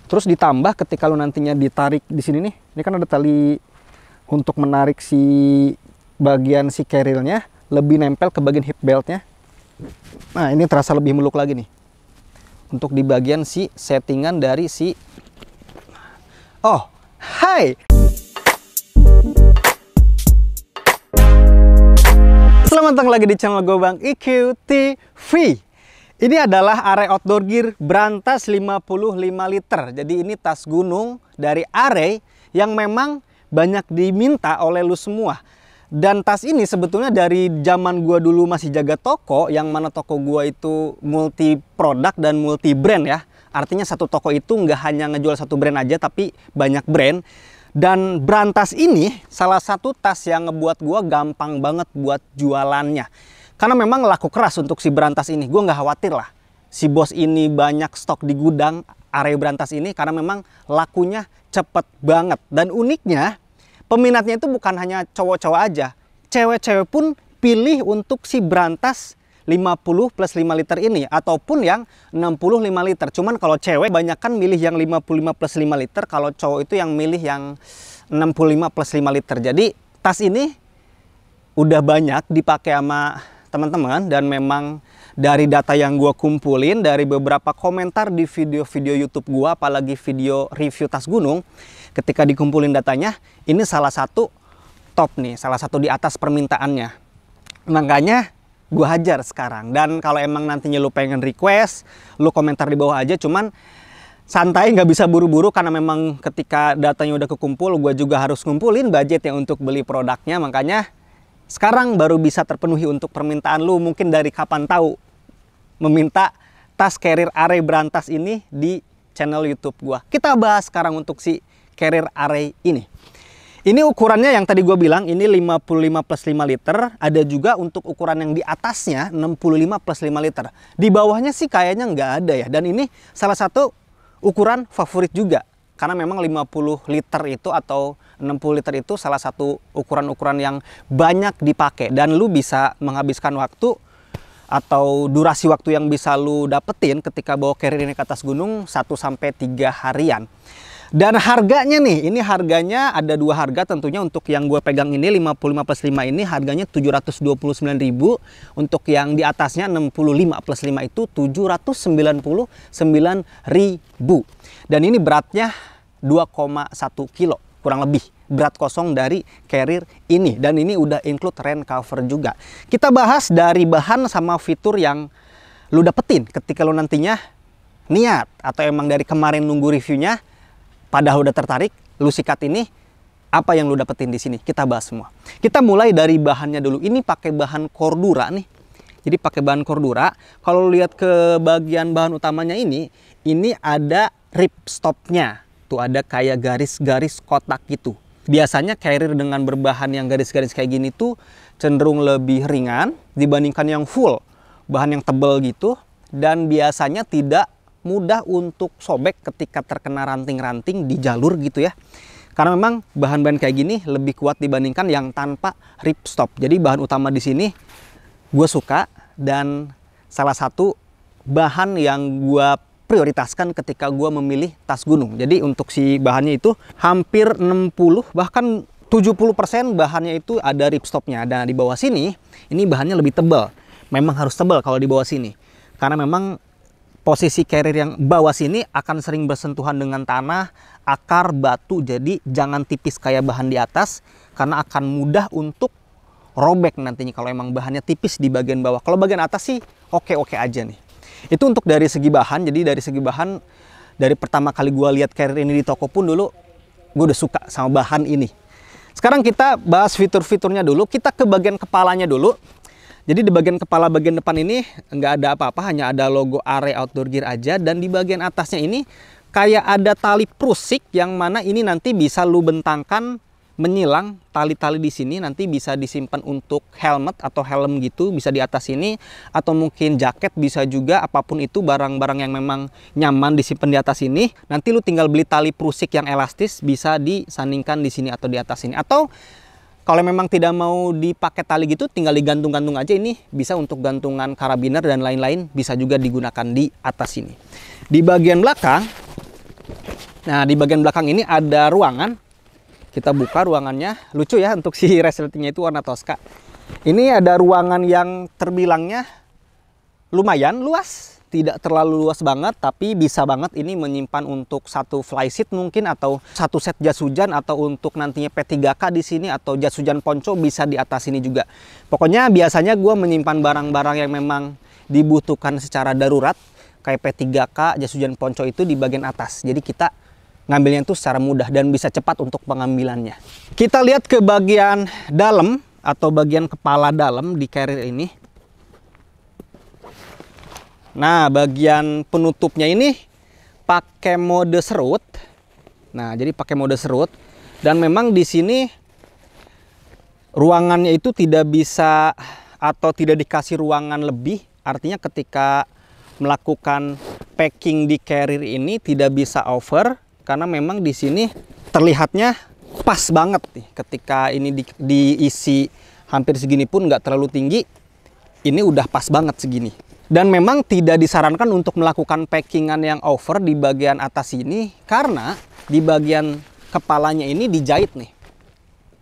Terus ditambah ketika lu nantinya ditarik di sini nih, ini kan ada tali untuk menarik si bagian si carrier-nya lebih nempel ke bagian hip belt-nya. Nah, ini terasa lebih muluk lagi nih. Untuk di bagian si settingan dari si... Oh, hai! Selamat datang lagi di channel gue Bang IQ TV. Ini adalah Arey Outdoor Gear Brantas 55 liter. Jadi ini tas gunung dari Arey yang memang banyak diminta oleh lu semua. Dan tas ini sebetulnya dari zaman gua dulu masih jaga toko, yang mana toko gua itu multi produk dan multi brand ya. Artinya satu toko itu nggak hanya ngejual satu brand aja, tapi banyak brand. Dan Brantas ini salah satu tas yang ngebuat gua gampang banget buat jualannya. Karena memang laku keras untuk si Brantas ini. Gue nggak khawatir lah si bos ini banyak stok di gudang Arey Brantas ini, karena memang lakunya cepet banget. Dan uniknya peminatnya itu bukan hanya cowok-cowok aja, cewek-cewek pun pilih untuk si Brantas 50 plus 5 liter ini, ataupun yang 65 liter. Cuman kalau cewek banyak kan milih yang 55 plus 5 liter, kalau cowok itu yang milih yang 65 plus 5 liter. Jadi tas ini udah banyak dipakai sama teman-teman, dan memang dari data yang gue kumpulin dari beberapa komentar di video-video YouTube gue, apalagi video review tas gunung, ketika dikumpulin datanya, ini salah satu top nih, salah satu di atas permintaannya. Makanya gue hajar sekarang. Dan kalau emang nantinya lu pengen request, lu komentar di bawah aja. Cuman santai, nggak bisa buru-buru, karena memang ketika datanya udah kekumpul, gue juga harus ngumpulin budget yang untuk beli produknya. Makanya sekarang baru bisa terpenuhi untuk permintaan lu. Mungkin dari kapan tahu meminta tas carrier Arey Brantas ini di channel YouTube gua. Kita bahas sekarang untuk si carrier Arey ini. Ini ukurannya yang tadi gua bilang, ini 55 plus 5 liter. Ada juga untuk ukuran yang di atasnya 65 plus 5 liter. Di bawahnya sih kayaknya nggak ada ya. Dan ini salah satu ukuran favorit juga, karena memang 50 liter itu atau 60 liter itu salah satu ukuran-ukuran yang banyak dipakai. Dan lu bisa menghabiskan waktu atau durasi waktu yang bisa lu dapetin ketika bawa carrier ini ke atas gunung 1-3 harian. Dan harganya nih, ini harganya ada dua harga tentunya. Untuk yang gue pegang ini 55 plus 5 ini harganya 729.000. Untuk yang di atasnya 65 plus 5 itu 799.000. Dan ini beratnya 2,1 kilo kurang lebih, berat kosong dari carrier ini. Dan ini udah include rain cover juga. Kita bahas dari bahan sama fitur yang lu dapetin ketika lu nantinya niat, atau emang dari kemarin nunggu reviewnya padahal udah tertarik, lu sikat ini, apa yang lu dapetin di sini. Kita bahas semua. Kita mulai dari bahannya dulu. Ini pakai bahan Cordura nih. Jadi pakai bahan Cordura. Kalau lu lihat ke bagian bahan utamanya ini ada ripstopnya. Tuh ada kayak garis-garis kotak gitu. Biasanya carrier dengan berbahan yang garis-garis kayak gini tuh cenderung lebih ringan dibandingkan yang full bahan yang tebal gitu. Dan biasanya tidak mudah untuk sobek ketika terkena ranting-ranting di jalur gitu ya. Karena memang bahan-bahan kayak gini lebih kuat dibandingkan yang tanpa ripstop. Jadi bahan utama di sini gue suka, dan salah satu bahan yang gue prioritaskan ketika gue memilih tas gunung. Jadi untuk si bahannya itu hampir 60 bahkan 70% bahannya itu ada ripstopnya. Dan di bawah sini ini bahannya lebih tebal. Memang harus tebal kalau di bawah sini, karena memang posisi carrier yang bawah sini akan sering bersentuhan dengan tanah, akar, batu. Jadi jangan tipis kayak bahan di atas, karena akan mudah untuk robek nantinya kalau emang bahannya tipis di bagian bawah. Kalau bagian atas sih oke-oke aja nih. Itu untuk dari segi bahan. Jadi dari segi bahan, dari pertama kali gue lihat carrier ini di toko pun dulu gue udah suka sama bahan ini. Sekarang kita bahas fitur-fiturnya dulu. Kita ke bagian kepalanya dulu. Jadi di bagian kepala bagian depan ini nggak ada apa-apa, hanya ada logo Arey Outdoor Gear aja. Dan di bagian atasnya ini kayak ada tali prusik, yang mana ini nanti bisa lu bentangkan menyilang. Tali-tali di sini nanti bisa disimpan untuk helmet atau helm gitu, bisa di atas sini, atau mungkin jaket bisa juga. Apapun itu, barang-barang yang memang nyaman disimpan di atas ini. Nanti lu tinggal beli tali prusik yang elastis, bisa disandingkan di sini atau di atas sini. Atau kalau memang tidak mau dipakai tali gitu, tinggal digantung-gantung aja. Ini bisa untuk gantungan karabiner dan lain-lain, bisa juga digunakan di atas sini. Di bagian belakang Nah, di bagian belakang ini ada ruangan. Kita buka ruangannya. Lucu ya untuk si resletingnya itu warna Tosca. Ini ada ruangan yang terbilangnya lumayan luas. Tidak terlalu luas banget, tapi bisa banget ini menyimpan untuk satu flyseat mungkin, atau satu set jas hujan, atau untuk nantinya P3K di sini, atau jas hujan ponco bisa di atas sini juga. Pokoknya biasanya gue menyimpan barang-barang yang memang dibutuhkan secara darurat, kayak P3K, jas hujan ponco itu di bagian atas. Jadi kita ngambilnya itu secara mudah dan bisa cepat untuk pengambilannya. Kita lihat ke bagian dalam atau bagian kepala dalam di carrier ini. Nah, bagian penutupnya ini pakai mode serut. Nah, jadi pakai mode serut. Dan memang di sini ruangannya itu tidak bisa atau tidak dikasih ruangan lebih. Artinya ketika melakukan packing di carrier ini tidak bisa over. Karena memang di sini terlihatnya pas banget nih. Ketika ini diisi hampir segini pun nggak terlalu tinggi. Ini udah pas banget segini. Dan memang tidak disarankan untuk melakukan packingan yang over di bagian atas ini, karena di bagian kepalanya ini dijahit nih.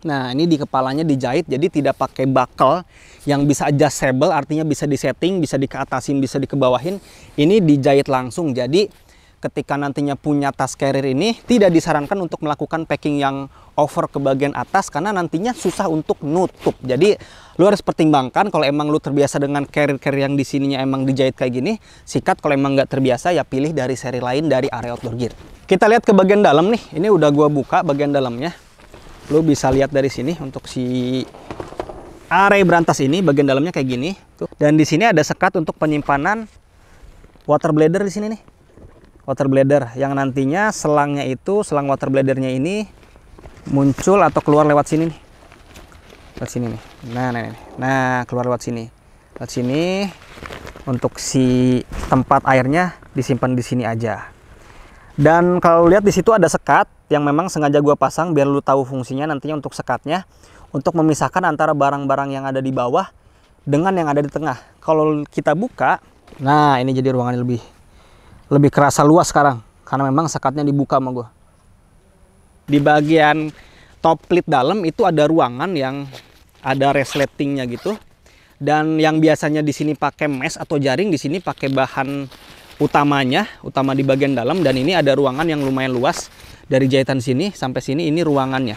Nah, ini di kepalanya dijahit, jadi tidak pakai buckle yang bisa adjustable, artinya bisa disetting, bisa dikeatasin, bisa dikebawahin. Ini dijahit langsung, jadi ketika nantinya punya tas carrier ini tidak disarankan untuk melakukan packing yang over ke bagian atas, karena nantinya susah untuk nutup. Jadi lu harus pertimbangkan, kalau emang lu terbiasa dengan carrier-carrier yang di sininya emang dijahit kayak gini, sikat. Kalau emang nggak terbiasa ya pilih dari seri lain dari Array Outdoor Gear. Kita lihat ke bagian dalam nih. Ini udah gua buka bagian dalamnya. Lu bisa lihat dari sini untuk si Array Brantas ini bagian dalamnya kayak gini. Tuh. Dan di sini ada sekat untuk penyimpanan water bladder di sini nih. Water bladder yang nantinya selangnya itu, selang water bladdernya ini muncul atau keluar lewat sini nih. Lewat sini nih. Nah, keluar lewat sini. Lewat sini untuk si tempat airnya disimpan di sini aja. Dan kalau lihat di situ ada sekat yang memang sengaja gua pasang biar lu tahu fungsinya nantinya untuk sekatnya, untuk memisahkan antara barang-barang yang ada di bawah dengan yang ada di tengah. Kalau kita buka, nah ini jadi ruangan lebih kerasa luas sekarang karena memang sekatnya dibuka sama gua. Di bagian top lid dalam itu ada ruangan yang ada resletingnya gitu. Dan yang biasanya di sini pakai mesh atau jaring, di sini pakai bahan utama di bagian dalam. Dan ini ada ruangan yang lumayan luas dari jahitan sini sampai sini, ini ruangannya.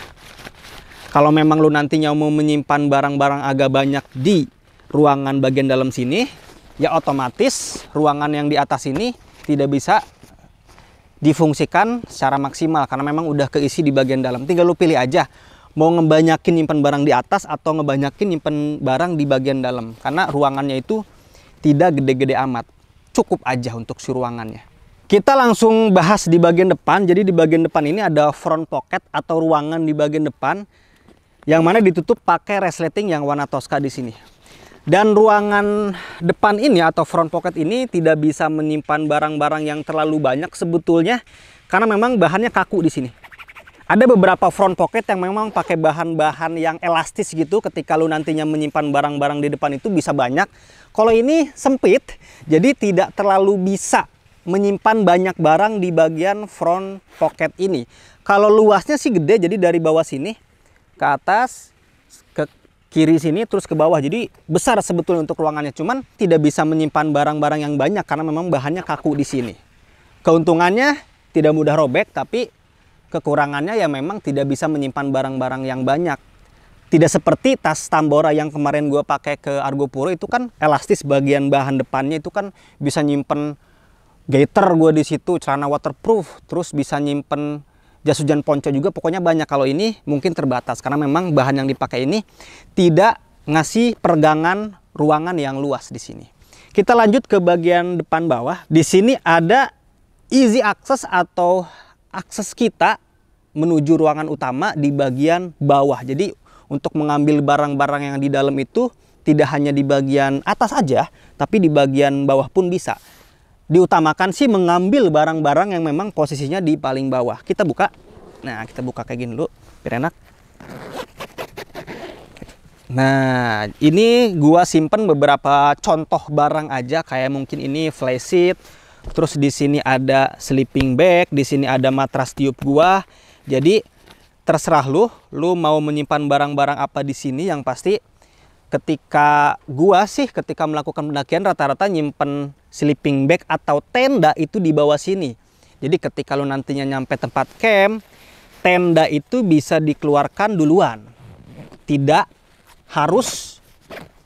Kalau memang lu nantinya mau menyimpan barang-barang agak banyak di ruangan bagian dalam sini, ya otomatis ruangan yang di atas ini tidak bisa difungsikan secara maksimal karena memang udah keisi di bagian dalam. Tinggal lu pilih aja mau ngebanyakin nyimpen barang di atas atau ngebanyakin nyimpen barang di bagian dalam, karena ruangannya itu tidak gede-gede amat, cukup aja untuk si ruangannya. Kita langsung bahas di bagian depan. Jadi di bagian depan ini ada front pocket atau ruangan di bagian depan yang mana ditutup pakai resleting yang warna Tosca di sini. Dan ruangan depan ini atau front pocket ini tidak bisa menyimpan barang-barang yang terlalu banyak sebetulnya, karena memang bahannya kaku di sini. Ada beberapa front pocket yang memang pakai bahan-bahan yang elastis gitu, ketika lu nantinya menyimpan barang-barang di depan itu bisa banyak. Kalau ini sempit, jadi tidak terlalu bisa menyimpan banyak barang di bagian front pocket ini. Kalau luasnya sih gede, jadi dari bawah sini ke atas, ke kiri sini terus ke bawah, jadi besar sebetulnya untuk ruangannya, cuman tidak bisa menyimpan barang-barang yang banyak karena memang bahannya kaku di sini. Keuntungannya tidak mudah robek, tapi kekurangannya ya memang tidak bisa menyimpan barang-barang yang banyak. Tidak seperti tas Tambora yang kemarin gue pakai ke Argopuro, itu kan elastis, bagian bahan depannya itu kan bisa nyimpen gaiter gue di situ, celana waterproof, terus bisa nyimpen jas hujan ponco juga, pokoknya banyak. Kalau ini mungkin terbatas karena memang bahan yang dipakai ini tidak ngasih peregangan ruangan yang luas di sini. Kita lanjut ke bagian depan bawah. Di sini ada easy access atau akses kita menuju ruangan utama di bagian bawah. Jadi untuk mengambil barang-barang yang di dalam itu tidak hanya di bagian atas aja, tapi di bagian bawah pun bisa. Diutamakan sih mengambil barang-barang yang memang posisinya di paling bawah. Kita buka. Nah, kita buka kayak gini dulu biar enak. Nah, ini gua simpen beberapa contoh barang aja, kayak mungkin ini flysheet, Terus di sini ada sleeping bag, di sini ada matras tiup gua. Jadi terserah lu mau menyimpan barang-barang apa di sini. Yang pasti ketika melakukan pendakian rata-rata nyimpen sleeping bag atau tenda itu di bawah sini. Jadi ketika lu nantinya nyampe tempat camp, tenda itu bisa dikeluarkan duluan. Tidak harus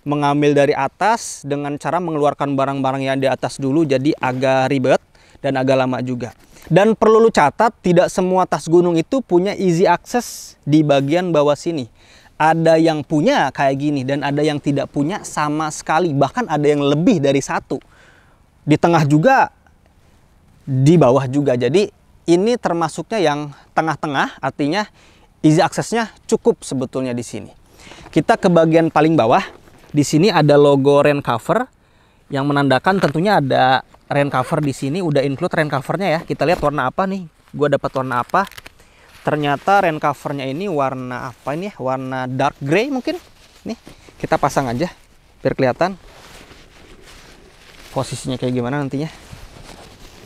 mengambil dari atas dengan cara mengeluarkan barang-barang yang di atas dulu, jadi agak ribet dan agak lama juga. Dan perlu lu catat, tidak semua tas gunung itu punya easy access di bagian bawah sini. Ada yang punya kayak gini dan ada yang tidak punya sama sekali, bahkan ada yang lebih dari satu. Di tengah juga, di bawah juga. Jadi ini termasuknya yang tengah-tengah, artinya easy access-nya cukup sebetulnya di sini. Kita ke bagian paling bawah. Di sini ada logo rain cover yang menandakan tentunya ada rain cover di sini. Udah include rain covernya ya. Kita lihat warna apa nih. Gua dapat warna apa? Ternyata rain covernya ini warna apa ini ya? Warna dark gray mungkin. Nih, kita pasang aja biar kelihatan posisinya kayak gimana nantinya.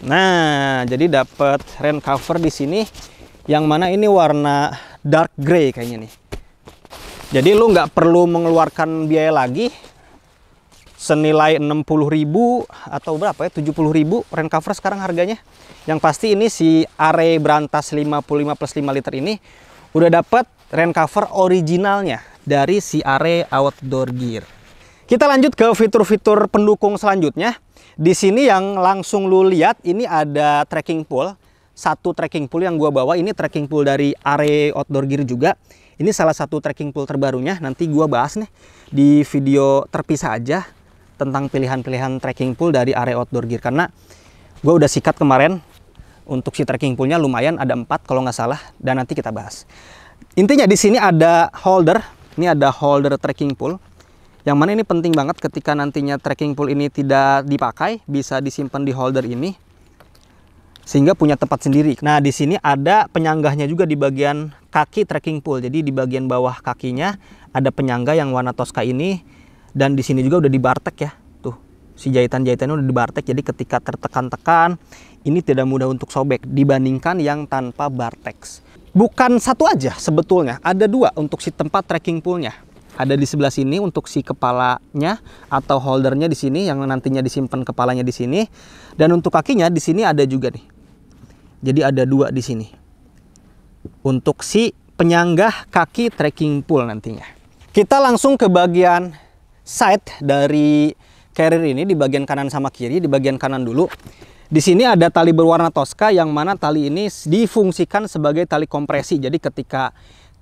Nah, jadi dapat rain cover di sini yang mana ini warna dark gray kayaknya nih. Jadi lu nggak perlu mengeluarkan biaya lagi senilai 60.000 atau berapa ya, 70.000 rain cover sekarang harganya. Yang pasti ini si Array Brantas 55+5 liter ini udah dapat rain cover originalnya dari si Array Outdoor Gear. Kita lanjut ke fitur-fitur pendukung selanjutnya. Di sini yang langsung lu lihat ini ada trekking pole. Satu trekking pole yang gua bawa ini trekking pole dari Array Outdoor Gear juga. Ini salah satu trekking pole terbarunya, nanti gua bahas nih di video terpisah aja tentang pilihan-pilihan trekking pole dari Array Outdoor Gear. Karena gua udah sikat kemarin, untuk si trekking pole-nya lumayan, ada 4 kalau nggak salah, dan nanti kita bahas. Intinya di sini ada holder, ini ada holder trekking pole, yang mana ini penting banget ketika nantinya trekking pole ini tidak dipakai, bisa disimpan di holder ini, sehingga punya tempat sendiri. Nah, di sini ada penyanggahnya juga di bagian kaki trekking pole. Jadi di bagian bawah kakinya ada penyangga yang warna Tosca ini, dan di sini juga udah dibartek ya. Tuh, si jahitan-jahitannya udah dibartek. Jadi ketika tertekan-tekan, ini tidak mudah untuk sobek dibandingkan yang tanpa bartex. Bukan satu aja sebetulnya, ada 2 untuk si tempat trekking pole-nya. Ada di sebelah sini untuk si kepalanya atau holdernya di sini yang nantinya disimpan kepalanya di sini, dan untuk kakinya di sini ada juga nih. Jadi ada 2 di sini untuk si penyanggah kaki trekking pole nantinya. Kita langsung ke bagian side dari carrier ini, di bagian kanan sama kiri. Di bagian kanan dulu. Di sini ada tali berwarna Tosca yang mana tali ini difungsikan sebagai tali kompresi. Jadi ketika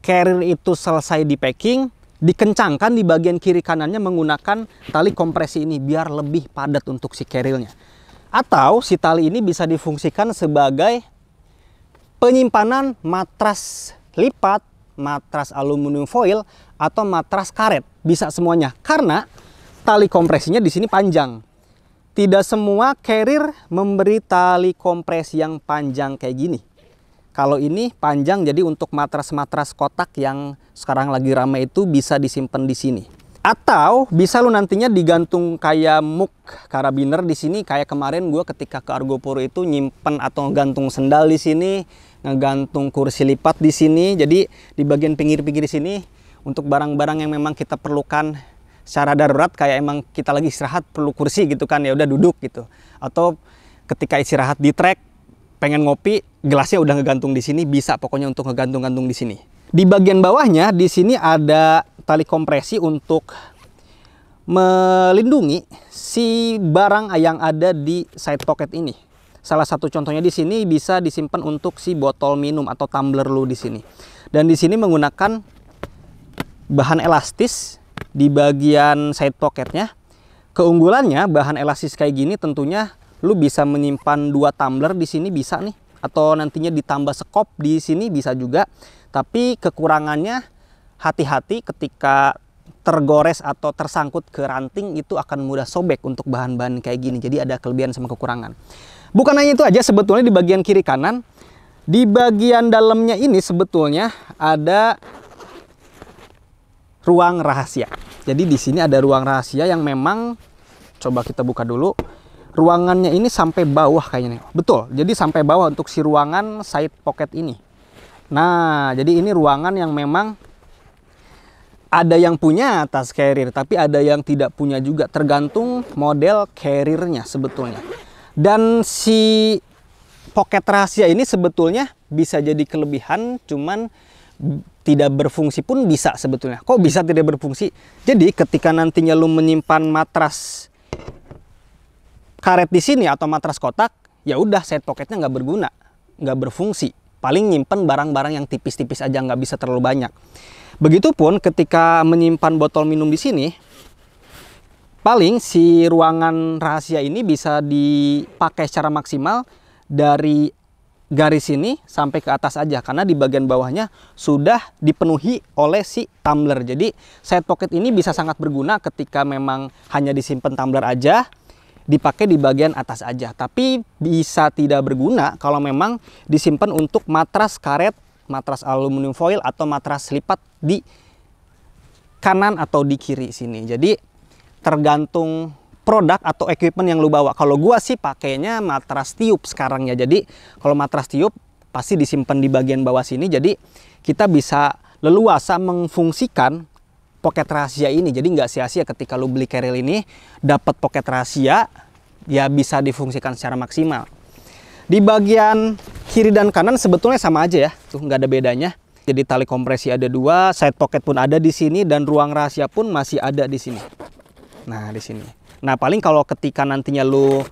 carrier itu selesai di packing, dikencangkan di bagian kiri kanannya menggunakan tali kompresi ini biar lebih padat untuk si carrier-nya. Atau si tali ini bisa difungsikan sebagai penyimpanan matras lipat, matras aluminium foil, atau matras karet. Bisa semuanya karena tali kompresinya di sini panjang. Tidak semua carrier memberi tali kompresi yang panjang kayak gini. Kalau ini panjang, jadi untuk matras-matras kotak yang sekarang lagi ramai itu bisa disimpan di sini. Atau bisa lu nantinya digantung kayak muk karabiner di sini, kayak kemarin gue ketika ke Argopuro itu nyimpen atau gantung sendal di sini, ngegantung kursi lipat di sini. Jadi di bagian pinggir-pinggir di sini untuk barang-barang yang memang kita perlukan secara darurat, kayak emang kita lagi istirahat perlu kursi gitu kan, ya udah duduk gitu. Atau ketika istirahat di trek pengen ngopi, gelasnya udah ngegantung di sini, bisa pokoknya untuk ngegantung-gantung di sini. Di bagian bawahnya di sini ada tali kompresi untuk melindungi si barang yang ada di side pocket ini. Salah satu contohnya di sini bisa disimpan untuk si botol minum atau tumbler lu di sini. Dan di sini menggunakan bahan elastis di bagian side pocketnya. Keunggulannya bahan elastis kayak gini tentunya lu bisa menyimpan 2 tumbler di sini bisa nih, atau nantinya ditambah sekop di sini bisa juga. Tapi kekurangannya, hati-hati ketika tergores atau tersangkut ke ranting itu akan mudah sobek untuk bahan-bahan kayak gini. Jadi ada kelebihan sama kekurangan. Bukan hanya itu aja sebetulnya di bagian kiri kanan. Di bagian dalamnya ini sebetulnya ada ruang rahasia. Jadi di sini ada ruang rahasia yang memang, coba kita buka dulu. ruangannya ini sampai bawah kayaknya nih. Betul, jadi sampai bawah untuk si ruangan side pocket ini. Nah, jadi ini ruangan yang memang ada yang punya tas carrier, tapi ada yang tidak punya juga, tergantung model carriernya sebetulnya. Dan si pocket rahasia ini sebetulnya bisa jadi kelebihan, cuman tidak berfungsi pun bisa sebetulnya. Kok bisa tidak berfungsi? Jadi ketika nantinya lu menyimpan matras karet di sini atau matras kotak, ya udah side pocketnya nggak berguna, nggak berfungsi. Paling nyimpen barang-barang yang tipis-tipis aja, nggak bisa terlalu banyak. Begitupun ketika menyimpan botol minum di sini, paling si ruangan rahasia ini bisa dipakai secara maksimal dari garis ini sampai ke atas aja, karena di bagian bawahnya sudah dipenuhi oleh si tumbler. Jadi side pocket ini bisa sangat berguna ketika memang hanya disimpan tumbler aja, dipakai di bagian atas aja. Tapi bisa tidak berguna kalau memang disimpan untuk matras karet, matras aluminium foil, atau matras lipat di kanan atau di kiri sini. Jadi tergantung produk atau equipment yang lu bawa. Kalau gua sih pakainya matras tiup sekarang ya. Jadi kalau matras tiup pasti disimpan di bagian bawah sini. Jadi kita bisa leluasa mengfungsikan pocket rahasia ini. Jadi nggak sia-sia ketika lu beli carrier ini dapat pocket rahasia, ya bisa difungsikan secara maksimal. Di bagian kiri dan kanan sebetulnya sama aja ya. Tuh nggak ada bedanya. Jadi tali kompresi ada dua, side pocket pun ada di sini, dan ruang rahasia pun masih ada di sini. Nah, di sini. Nah, paling kalau ketika nantinya lu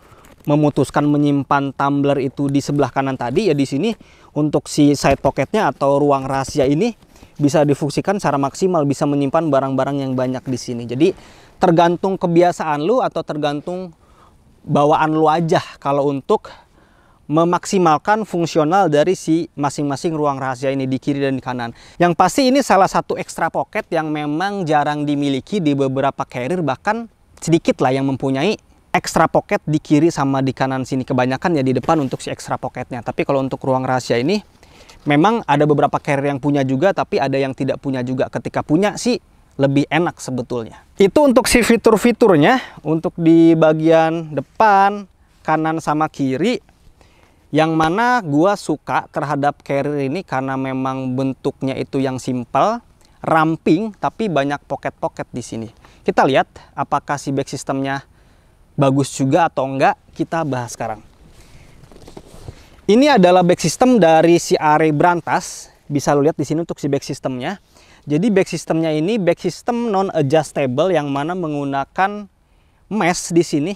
memutuskan menyimpan tumbler itu di sebelah kanan tadi, ya di sini untuk si side pocketnya atau ruang rahasia ini bisa difungsikan secara maksimal, bisa menyimpan barang-barang yang banyak di sini. Jadi tergantung kebiasaan lu atau tergantung bawaan lu aja kalau untuk memaksimalkan fungsional dari si masing-masing ruang rahasia ini di kiri dan di kanan. Yang pasti ini salah satu extra pocket yang memang jarang dimiliki di beberapa carrier, bahkan sedikit lah yang mempunyai extra pocket di kiri sama di kanan sini. Kebanyakan ya di depan untuk si extra pocketnya. Tapi kalau untuk ruang rahasia ini memang ada beberapa carrier yang punya juga, tapi ada yang tidak punya juga. Ketika punya sih lebih enak sebetulnya. Itu untuk si fitur-fiturnya. Untuk di bagian depan, kanan sama kiri, yang mana gua suka terhadap carrier ini karena memang bentuknya itu yang simple, ramping, tapi banyak pocket-pocket di sini. Kita lihat apakah si back systemnya bagus juga atau enggak, kita bahas sekarang. Ini adalah back system dari si Array Brantas. Bisa lo lihat di sini untuk si back systemnya. Jadi back systemnya ini back system non-adjustable, yang mana menggunakan mesh di sini.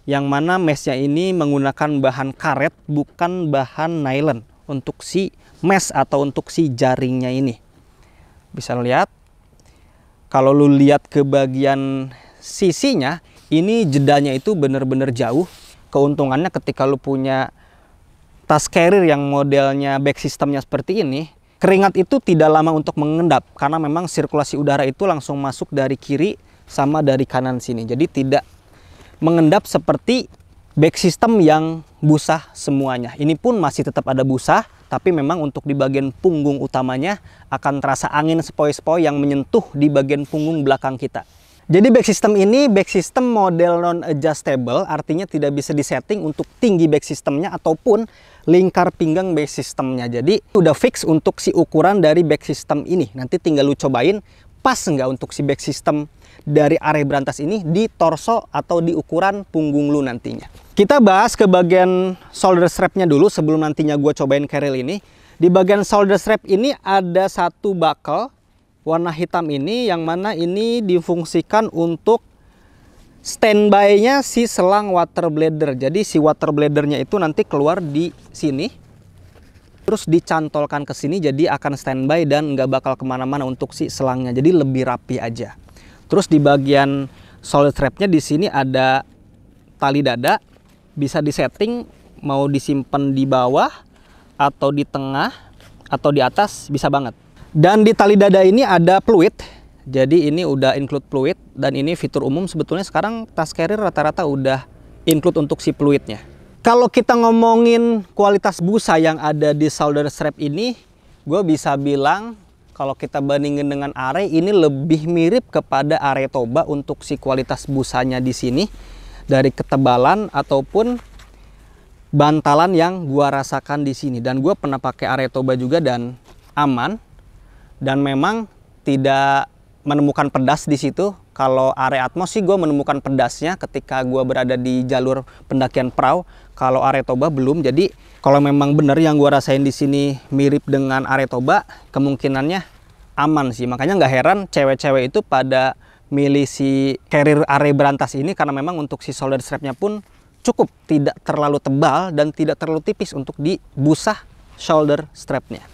Yang mana meshnya ini menggunakan bahan karet, bukan bahan nylon untuk si mesh atau untuk si jaringnya ini. Bisa lo lihat. Kalau lu lihat ke bagian sisinya, ini jedanya itu benar-benar jauh. Keuntungannya ketika lu punya tas carrier yang modelnya back systemnya seperti ini, keringat itu tidak lama untuk mengendap, karena memang sirkulasi udara itu langsung masuk dari kiri sama dari kanan sini. Jadi tidak mengendap seperti back system yang busa semuanya. Ini pun masih tetap ada busa, tapi memang untuk di bagian punggung utamanya akan terasa angin sepoi-sepoi yang menyentuh di bagian punggung belakang kita. Jadi back system ini back system model non-adjustable, artinya tidak bisa disetting untuk tinggi back systemnya ataupun lingkar pinggang back systemnya. Jadi udah fix untuk si ukuran dari back system ini. Nanti tinggal lu cobain pas nggak untuk si back system dari Array Brantas ini di torso atau di ukuran punggung lu nantinya. Kita bahas ke bagian shoulder strapnya dulu sebelum nantinya gue cobain carrier ini. Di bagian shoulder strap ini ada satu buckle warna hitam ini, yang mana ini difungsikan untuk standby-nya si selang water bladder. Jadi si water bladdernya itu nanti keluar di sini, terus dicantolkan ke sini, jadi akan standby dan nggak bakal kemana-mana untuk si selangnya. Jadi lebih rapi aja. Terus di bagian shoulder strapnya di sini ada tali dada, bisa disetting mau disimpan di bawah atau di tengah atau di atas, bisa banget. Dan di tali dada ini ada fluid, jadi ini udah include fluid, dan ini fitur umum sebetulnya sekarang tas carrier rata-rata udah include untuk si fluidnya. Kalau kita ngomongin kualitas busa yang ada di shoulder strap ini, gue bisa bilang kalau kita bandingin dengan Array, ini lebih mirip kepada Array Toba untuk si kualitas busanya di sini. dari ketebalan ataupun bantalan yang gua rasakan di sini. Dan gua pernah pakai Aretoba juga dan aman, dan memang tidak menemukan pedas di situ. Kalau Are Atmos sih gue menemukan pedasnya ketika gue berada di jalur pendakian perahu. Kalau Aretoba belum. Jadi kalau memang benar yang gue rasain di sini mirip dengan Aretoba, kemungkinannya aman sih. Makanya nggak heran cewek-cewek itu pada milih si carrier Are Brantas ini, karena memang untuk si shoulder strapnya pun cukup tidak terlalu tebal dan tidak terlalu tipis untuk di busah shoulder strapnya.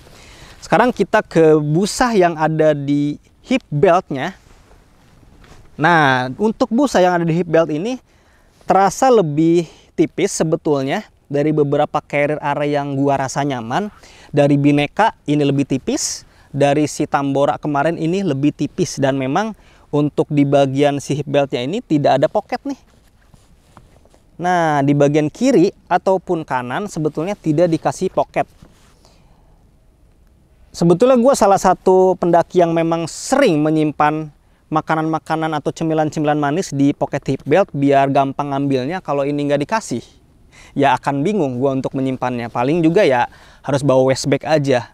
Sekarang kita ke busah yang ada di hip beltnya. Nah, untuk busah yang ada di hip belt ini terasa lebih tipis sebetulnya dari beberapa carrier Are yang gua rasa nyaman. Dari Bineka ini lebih tipis, dari si Tambora kemarin ini lebih tipis, dan memang untuk di bagian si hip beltnya ini tidak ada pocket nih. Nah, di bagian kiri ataupun kanan sebetulnya tidak dikasih pocket. Sebetulnya gue salah satu pendaki yang memang sering menyimpan makanan-makanan atau cemilan-cemilan manis di pocket hip belt biar gampang ngambilnya. Kalau ini nggak dikasih, ya akan bingung gue untuk menyimpannya. Paling juga ya harus bawa waist bag aja.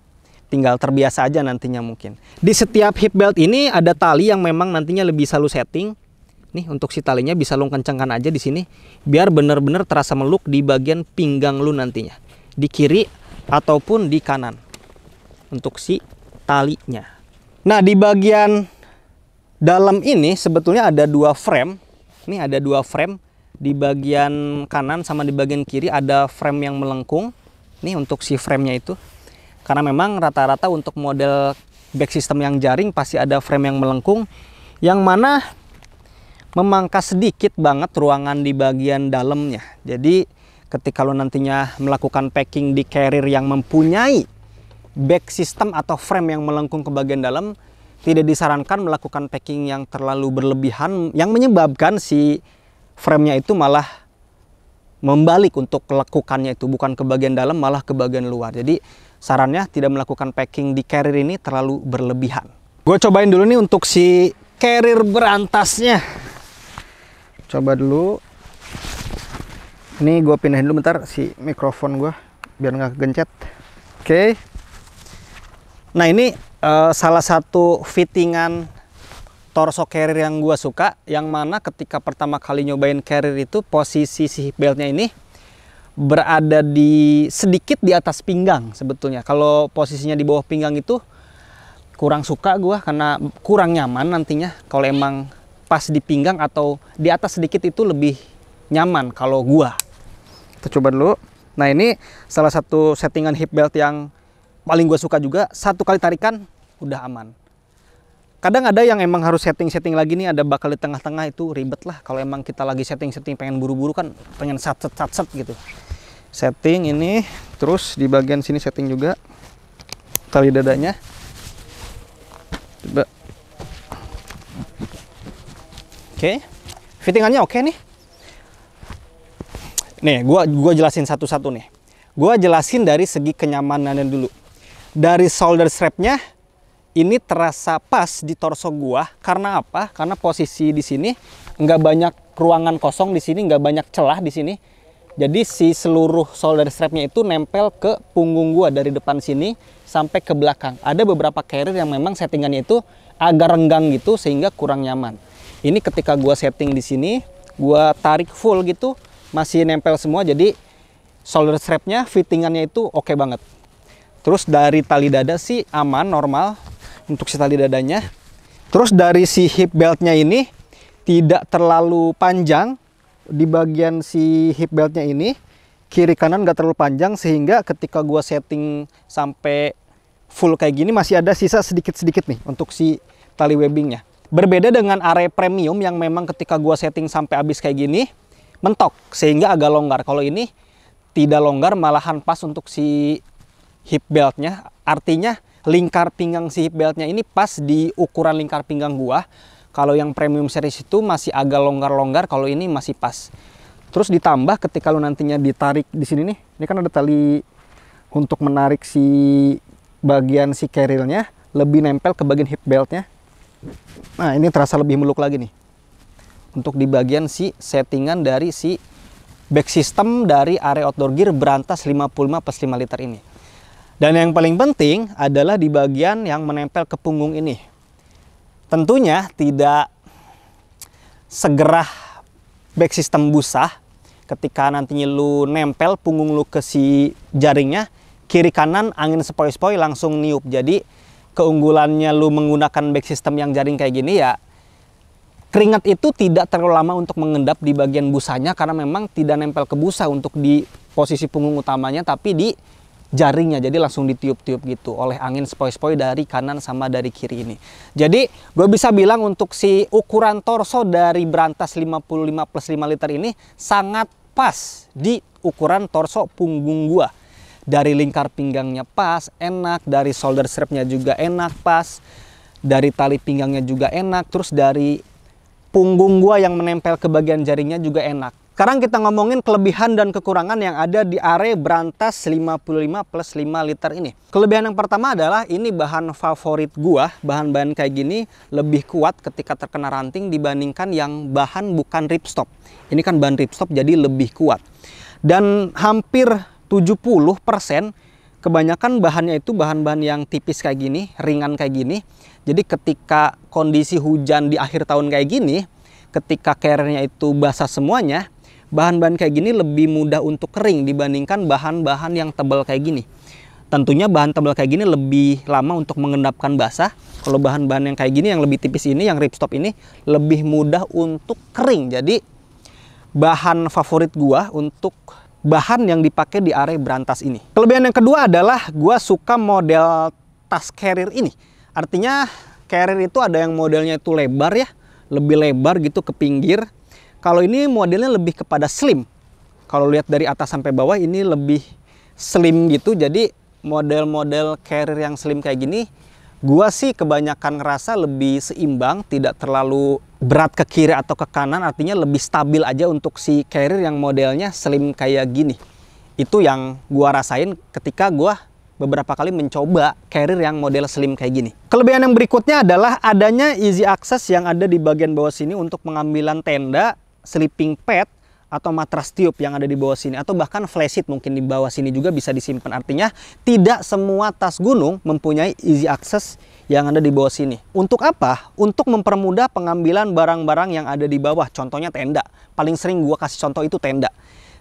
Tinggal terbiasa aja nantinya mungkin. Di setiap hip belt ini ada tali yang memang nantinya lebih bisa lu setting. Nih, untuk si talinya bisa lu kencangkan aja di sini biar bener-bener terasa meluk di bagian pinggang lu nantinya. Di kiri ataupun di kanan. Untuk si talinya. Nah, di bagian dalam ini sebetulnya ada dua frame. Ini ada dua frame. Di bagian kanan sama di bagian kiri ada frame yang melengkung. Nih untuk si framenya itu. Karena memang rata-rata untuk model back system yang jaring pasti ada frame yang melengkung, yang mana memangkas sedikit banget ruangan di bagian dalamnya. Jadi ketika lo nantinya melakukan packing di carrier yang mempunyai back system atau frame yang melengkung ke bagian dalam, tidak disarankan melakukan packing yang terlalu berlebihan yang menyebabkan si framenya itu malah membalik untuk lekukannya itu, bukan ke bagian dalam malah ke bagian luar. Jadi sarannya tidak melakukan packing di carrier ini terlalu berlebihan. Gue cobain dulu nih untuk si carrier berantasnya. Coba dulu. Ini gue pindahin dulu bentar si mikrofon gue biar nggak kegencet. Oke. Nah, ini salah satu fittingan torso carrier yang gue suka, yang mana ketika pertama kali nyobain carrier itu posisi si hip beltnya ini berada di sedikit di atas pinggang sebetulnya. Kalau posisinya di bawah pinggang itu kurang suka gue karena kurang nyaman nantinya. Kalau emang pas di pinggang atau di atas sedikit itu lebih nyaman kalau gue. Kita coba dulu. Nah, ini salah satu settingan hip belt yang paling gue suka juga. Satu kali tarikan udah aman. Kadang ada yang emang harus setting-setting lagi nih, ada bakal di tengah-tengah, itu ribet lah. Kalau emang kita lagi setting-setting pengen buru-buru kan, pengen sat-set gitu. Setting ini, terus di bagian sini setting juga tali dadanya. Coba. Oke. Fittingannya oke nih. Nih, gua jelasin satu-satu nih. Gua jelasin dari segi kenyamanannya dulu. Dari shoulder strapnya ini terasa pas di torso gua. Karena apa? Karena posisi di sini nggak banyak ruangan kosong, di sini nggak banyak celah di sini. Jadi si seluruh shoulder strapnya itu nempel ke punggung gua dari depan sini sampai ke belakang. Ada beberapa carrier yang memang settingannya itu agak renggang gitu sehingga kurang nyaman. Ini ketika gua setting di sini, gua tarik full gitu, masih nempel semua. Jadi shoulder strapnya fittingannya itu oke banget. Terus dari tali dada sih aman, normal untuk si tali dadanya. Terus dari si hip beltnya ini tidak terlalu panjang. Di bagian si hip beltnya ini kiri kanan nggak terlalu panjang, sehingga ketika gua setting sampai full kayak gini masih ada sisa sedikit-sedikit nih untuk si tali webbingnya. Berbeda dengan Are Premium yang memang ketika gua setting sampai habis kayak gini mentok sehingga agak longgar. Kalau ini tidak longgar, malahan pas untuk si hip beltnya. Artinya lingkar pinggang si hip beltnya ini pas di ukuran lingkar pinggang gua. Kalau yang premium series itu masih agak longgar-longgar, kalau ini masih pas. Terus ditambah ketika lu nantinya ditarik di sini nih, ini kan ada tali untuk menarik si bagian si carrier-nya lebih nempel ke bagian hip beltnya. Nah, ini terasa lebih meluk lagi nih. untuk di bagian si settingan dari si back system dari Array Outdoor Gear Brantas 55+5 liter ini. Dan yang paling penting adalah di bagian yang menempel ke punggung ini. Tentunya tidak segerah back system busa ketika nantinya lu nempel punggung lu ke si jaringnya, kiri kanan angin sepoi-sepoi langsung niup. Jadi keunggulannya lu menggunakan back system yang jaring kayak gini ya, keringat itu tidak terlalu lama untuk mengendap di bagian busanya karena memang tidak nempel ke busa untuk di posisi punggung utamanya, tapi di jaringnya. Jadi langsung ditiup-tiup gitu oleh angin sepoi-sepoi dari kanan sama dari kiri ini. Jadi gue bisa bilang untuk si ukuran torso dari Brantas 55+5 liter ini sangat pas di ukuran torso punggung gue. Dari lingkar pinggangnya pas, enak. Dari shoulder strapnya juga enak, pas. Dari tali pinggangnya juga enak. Terus dari punggung gua yang menempel ke bagian jaringnya juga enak. Sekarang kita ngomongin kelebihan dan kekurangan yang ada di Array Brantas 55+5 liter ini. Kelebihan yang pertama adalah ini bahan favorit gua. Bahan-bahan kayak gini lebih kuat ketika terkena ranting dibandingkan yang bahan bukan ripstop. Ini kan bahan ripstop jadi lebih kuat. Dan hampir 70% kebanyakan bahannya itu bahan-bahan yang tipis kayak gini, ringan kayak gini. Jadi ketika kondisi hujan di akhir tahun kayak gini, ketika carrier-nya itu basah semuanya, bahan-bahan kayak gini lebih mudah untuk kering dibandingkan bahan-bahan yang tebal kayak gini. Tentunya bahan tebal kayak gini lebih lama untuk mengendapkan basah. Kalau bahan-bahan yang kayak gini, yang lebih tipis ini, yang ripstop ini, lebih mudah untuk kering. Jadi bahan favorit gua untuk bahan yang dipakai di Array Brantas ini. Kelebihan yang kedua adalah gua suka model tas carrier ini. Artinya carrier itu ada yang modelnya itu lebar ya, lebih lebar gitu ke pinggir. Kalau ini modelnya lebih kepada slim. Kalau lihat dari atas sampai bawah ini lebih slim gitu. Jadi model-model carrier yang slim kayak gini, gua sih kebanyakan ngerasa lebih seimbang, tidak terlalu berat ke kiri atau ke kanan. Artinya lebih stabil aja untuk si carrier yang modelnya slim kayak gini. Itu yang gua rasain ketika gua beberapa kali mencoba carrier yang model slim kayak gini. Kelebihan yang berikutnya adalah adanya easy access yang ada di bagian bawah sini untuk pengambilan tenda, sleeping pad, atau matras tiup yang ada di bawah sini. Atau bahkan flashlight mungkin di bawah sini juga bisa disimpan. Artinya tidak semua tas gunung mempunyai easy access yang ada di bawah sini. Untuk apa? Untuk mempermudah pengambilan barang-barang yang ada di bawah. Contohnya tenda. Paling sering gua kasih contoh itu tenda.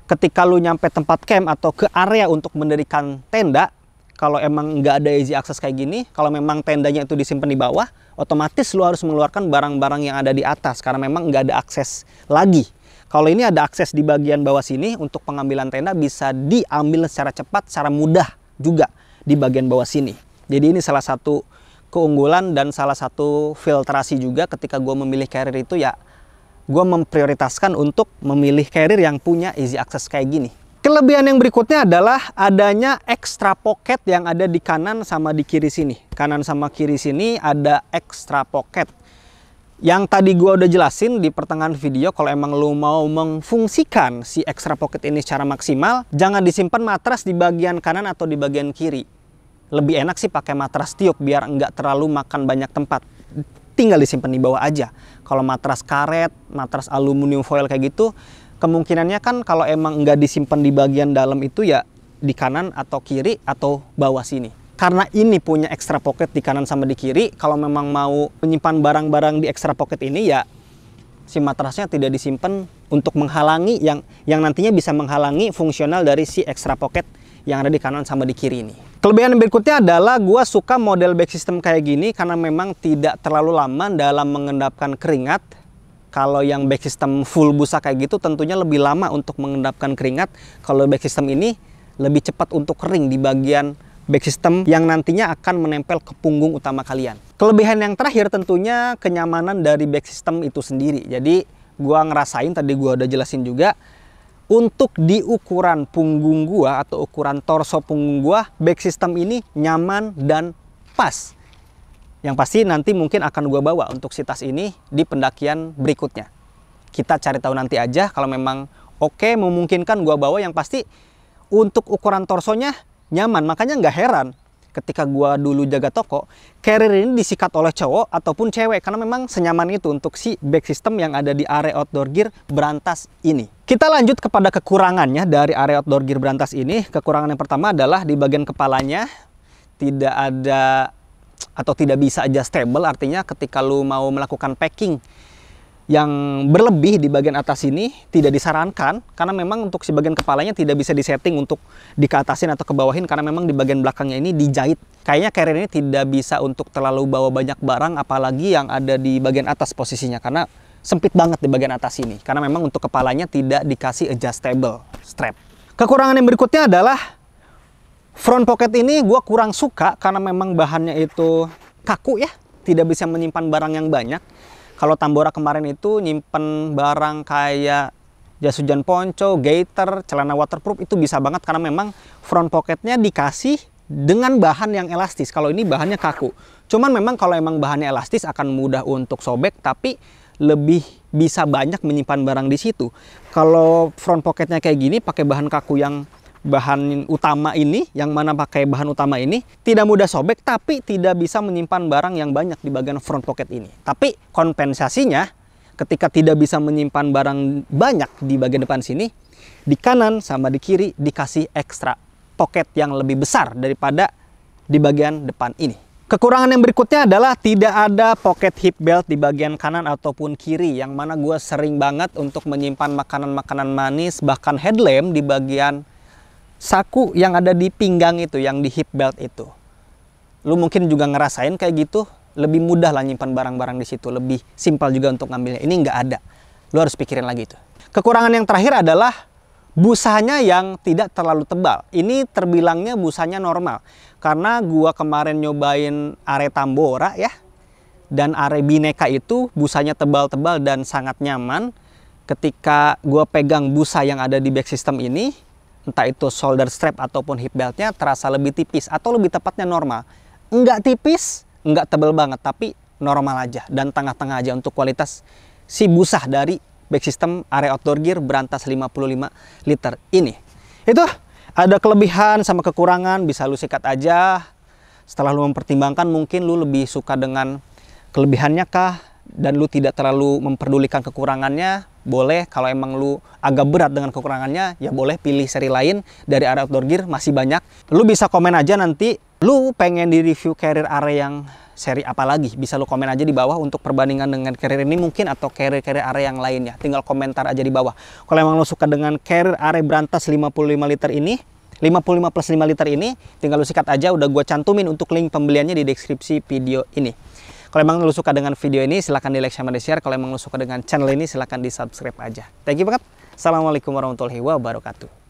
Ketika lu nyampe tempat camp atau ke area untuk mendirikan tenda, kalau emang nggak ada easy access kayak gini, kalau memang tendanya itu disimpan di bawah, otomatis lu harus mengeluarkan barang-barang yang ada di atas karena memang nggak ada akses lagi. Kalau ini ada akses di bagian bawah sini untuk pengambilan tenda bisa diambil secara cepat, secara mudah juga di bagian bawah sini. Jadi ini salah satu keunggulan dan salah satu filtrasi juga ketika gue memilih carrier itu ya, gue memprioritaskan untuk memilih carrier yang punya easy access kayak gini. Kelebihan yang berikutnya adalah adanya extra pocket yang ada di kanan sama di kiri sini. Kanan sama kiri sini ada extra pocket. Yang tadi gua udah jelasin di pertengahan video, kalau emang lu mau memfungsikan si extra pocket ini secara maksimal, jangan disimpan matras di bagian kanan atau di bagian kiri. Lebih enak sih pakai matras tiup biar nggak terlalu makan banyak tempat. Tinggal disimpan di bawah aja. Kalau matras karet, matras aluminium foil kayak gitu, kemungkinannya kan kalau emang nggak disimpan di bagian dalam itu ya di kanan atau kiri atau bawah sini. Karena ini punya extra pocket di kanan sama di kiri, kalau memang mau menyimpan barang-barang di extra pocket ini ya si matrasnya tidak disimpan untuk menghalangi yang nantinya bisa menghalangi fungsional dari si extra pocket yang ada di kanan sama di kiri ini. Kelebihan berikutnya adalah gua suka model back system kayak gini karena memang tidak terlalu lama dalam mengendapkan keringat. Kalau yang back system full busa kayak gitu tentunya lebih lama untuk mengendapkan keringat. Kalau back system ini lebih cepat untuk kering di bagian back system yang nantinya akan menempel ke punggung utama kalian. Kelebihan yang terakhir tentunya kenyamanan dari back system itu sendiri. Jadi gua ngerasain, tadi gua udah jelasin juga, untuk di ukuran punggung gua atau ukuran torso punggung gua, back system ini nyaman dan pas. Yang pasti nanti mungkin akan gue bawa untuk si tas ini di pendakian berikutnya. Kita cari tahu nanti aja, kalau memang oke memungkinkan gue bawa. Yang pasti untuk ukuran torsonya nyaman, makanya nggak heran ketika gua dulu jaga toko, carrier ini disikat oleh cowok ataupun cewek karena memang senyaman itu untuk si back system yang ada di Array Outdoor Gear Brantas ini. Kita lanjut kepada kekurangannya dari Array Outdoor Gear Brantas ini. Kekurangan yang pertama adalah di bagian kepalanya tidak ada atau tidak bisa adjustable, artinya ketika lu mau melakukan packing yang berlebih di bagian atas ini tidak disarankan karena memang untuk si bagian kepalanya tidak bisa disetting untuk dikeatasin atau kebawahin karena memang di bagian belakangnya ini dijahit. Kayaknya carrier ini tidak bisa untuk terlalu bawa banyak barang apalagi yang ada di bagian atas posisinya karena sempit banget di bagian atas ini karena memang untuk kepalanya tidak dikasih adjustable strap. Kekurangan yang berikutnya adalah front pocket ini gue kurang suka karena memang bahannya itu kaku ya, tidak bisa menyimpan barang yang banyak. Kalau Tambora kemarin itu nyimpen barang kayak jas hujan ponco, gaiter, celana waterproof itu bisa banget karena memang front pocketnya dikasih dengan bahan yang elastis. Kalau ini bahannya kaku. Cuman memang kalau emang bahannya elastis akan mudah untuk sobek tapi lebih bisa banyak menyimpan barang di situ. Kalau front pocketnya kayak gini pakai bahan kaku yang bahan utama ini, yang mana pakai bahan utama ini tidak mudah sobek tapi tidak bisa menyimpan barang yang banyak di bagian front pocket ini. Tapi kompensasinya ketika tidak bisa menyimpan barang banyak di bagian depan sini, di kanan sama di kiri dikasih ekstra pocket yang lebih besar daripada di bagian depan ini. Kekurangan yang berikutnya adalah tidak ada pocket hip belt di bagian kanan ataupun kiri, yang mana gue sering banget untuk menyimpan makanan-makanan manis bahkan headlamp di bagian saku yang ada di pinggang itu, yang di hip belt itu. Lu mungkin juga ngerasain kayak gitu, lebih mudah lah nyimpan barang-barang di situ, lebih simpel juga untuk ngambilnya. Ini nggak ada, lu harus pikirin lagi itu. Kekurangan yang terakhir adalah busanya yang tidak terlalu tebal. Ini terbilangnya busanya normal, karena gua kemarin nyobain Array Tambora ya, dan Array Bineka itu busanya tebal-tebal dan sangat nyaman. Ketika gua pegang busa yang ada di back system ini, entah itu shoulder strap ataupun hip beltnya terasa lebih tipis atau lebih tepatnya normal. Enggak tipis, enggak tebal banget, tapi normal aja dan tengah-tengah aja untuk kualitas si busa dari back system Array Outdoor Gear Brantas 55 liter ini. Itu ada kelebihan sama kekurangan, bisa lu sikat aja. Setelah lu mempertimbangkan mungkin lu lebih suka dengan kelebihannya kah dan lu tidak terlalu memperdulikan kekurangannya. Boleh, kalau emang lu agak berat dengan kekurangannya, ya boleh pilih seri lain dari Array Outdoor Gear, masih banyak. Lu bisa komen aja nanti, lu pengen di review carrier Array yang seri apa lagi. Bisa lu komen aja di bawah untuk perbandingan dengan carrier ini mungkin, atau carrier Array yang lainnya. Tinggal komentar aja di bawah. Kalau emang lu suka dengan carrier Array Brantas 55 liter ini, 55 plus 5 liter ini, tinggal lu sikat aja, udah gue cantumin untuk link pembeliannya di deskripsi video ini. Kalau emang lu suka dengan video ini, silahkan di like sama di share. Kalau emang lu suka dengan channel ini, silahkan di subscribe aja. Thank you banget. Assalamualaikum warahmatullahi wabarakatuh.